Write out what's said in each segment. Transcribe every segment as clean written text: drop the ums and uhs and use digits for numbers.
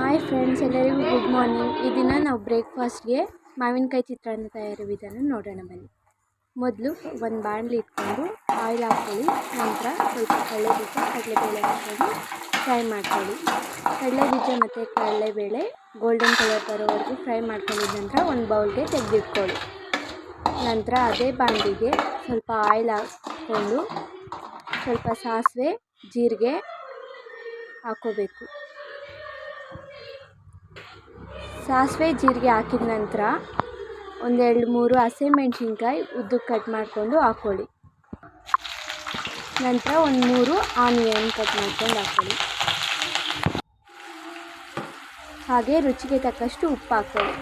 Hi friends, ಎಲ್ಲರಿಗೂ good morning. ಈ ದಿನ ನಾವು ಬ್ರೇಕ್ಫಾಸ್ಟ್ಗೆ ಮಾವಿನಕಾಯಿ ಚಿತ್ರಾನ್ನ ತಯಾರು ವಿಧಾನ ನೋಡೋಣ ಬನ್ನಿ. ಮೊದಲು ಒಂದು ಬಾಣಲಿ ಇಟ್ಕೊಂಡು ಆಯಿಲ್ ಹಾಕ್ಕೊಳ್ಳಿ. ನಂತರ ಸ್ವಲ್ಪ ಕಡಲೆಬೀಜ ಕಡಲೆಬೇಳೆ ಹಾಕ್ಕೊಂಡು ಫ್ರೈ ಮಾಡ್ಕೊಳ್ಳಿ. ಕಡಲೆಬೀಜ ಮತ್ತು ಕಡಲೆಬೇಳೆ ಗೋಲ್ಡನ್ ಕಲರ್ ಬರೋವರೆಗೂ ಫ್ರೈ ಮಾಡ್ಕೊಂಡಿದ ನಂತರ ಒಂದು ಬೌಲ್ಗೆ ತೆಗೆದಿಟ್ಕೊಳ್ಳಿ. ನಂತರ ಅದೇ ಬಾಣಲಿಗೆ ಸ್ವಲ್ಪ ಆಯಿಲ್ ಹಾಕ್ಕೊಂಡು ಸ್ವಲ್ಪ ಸಾಸಿವೆ ಜೀರಿಗೆ ಹಾಕ್ಕೋಬೇಕು. ಸಾಸಿವೆ ಜೀರಿಗೆ ಹಾಕಿದ ನಂತರ ಒಂದು 2-3 ಹಸಿಮೆಣ್ಸಿನ್ಕಾಯಿ ಉದ್ದಕ್ಕೆ ಕಟ್ ಮಾಡಿಕೊಂಡು ಹಾಕ್ಕೊಳ್ಳಿ. ನಂತರ ಒಂದು 3 ಆನಿಯನ್ ಕಟ್ ಮಾಡ್ಕೊಂಡು ಹಾಕ್ಕೊಳ್ಳಿ. ಹಾಗೆ ರುಚಿಗೆ ತಕ್ಕಷ್ಟು ಉಪ್ಪು ಹಾಕ್ಕೊಳ್ಳಿ.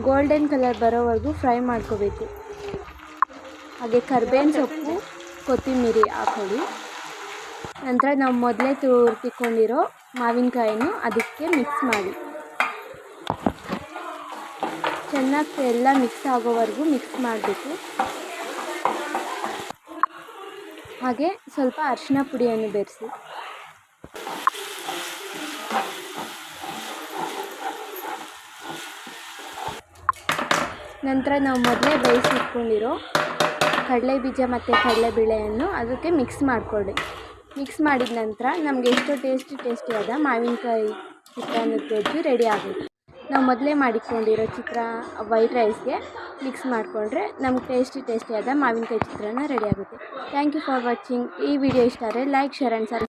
ಗೋಲ್ಡನ್ ಕಲರ್ ಬರೋವರೆಗೂ ಫ್ರೈ ಮಾಡ್ಕೋಬೇಕು. ಹಾಗೆ ಕರಿಬೇವಿನ ಸೊಪ್ಪು ಕೊತ್ತಂಬರಿ ಹಾಕ್ಕೊಳ್ಳಿ. ನಂತರ ನಾವು ಮೊದಲೇ ತುರಿದುಕೊಂಡಿರೋ ಮಾವಿನಕಾಯಿನೂ ಅದಕ್ಕೆ ಮಿಕ್ಸ್ ಮಾಡಿ ಚೆನ್ನಾಗಿ ಎಲ್ಲ ಮಿಕ್ಸ್ ಆಗೋವರೆಗೂ ಮಿಕ್ಸ್ ಮಾಡಬೇಕು. ಹಾಗೆ ಸ್ವಲ್ಪ ಅರಿಶಿನ ಪುಡಿಯನ್ನು ಬೆರೆಸಿ ನಂತರ ನಾವು ಮೊದಲೇ ಬೇಯಿಸಿಟ್ಕೊಂಡಿರೋ ಕಡಲೆಬೀಜ ಮತ್ತು ಕಡಲೆಬೇಳೆಯನ್ನು ಅದಕ್ಕೆ ಮಿಕ್ಸ್ ಮಾಡಿಕೊಳ್ಳಿ. ಮಿಕ್ಸ್ ಮಾಡಿದ ನಂತರ ನಮಗೆ ಎಷ್ಟು ಟೇಸ್ಟಿಯಾದ ಮಾವಿನಕಾಯಿ ಚಿತ್ರಾನ್ನದ ಗೊಜ್ಜು ರೆಡಿ ಆಗುತ್ತೆ. ನಾವು ಮೊದಲೇ ಮಾಡಿಕೊಂಡಿರೋ ವೈಟ್ ರೈಸ್ಗೆ ಮಿಕ್ಸ್ ಮಾಡಿಕೊಂಡ್ರೆ ನಮ್ಗೆ ಟೇಸ್ಟಿಯಾದ ಮಾವಿನಕಾಯಿ ಚಿತ್ರಾನ್ನ ರೆಡಿ ಆಗುತ್ತೆ. Thank you for watching. ಈ ವಿಡಿಯೋ ಇಷ್ಟ ಆದರೆ ಲೈಕ್, ಶೇರ್ ಆ್ಯಂಡ್ ಸಬ್ಸ್ಕ್ರೈಬ್.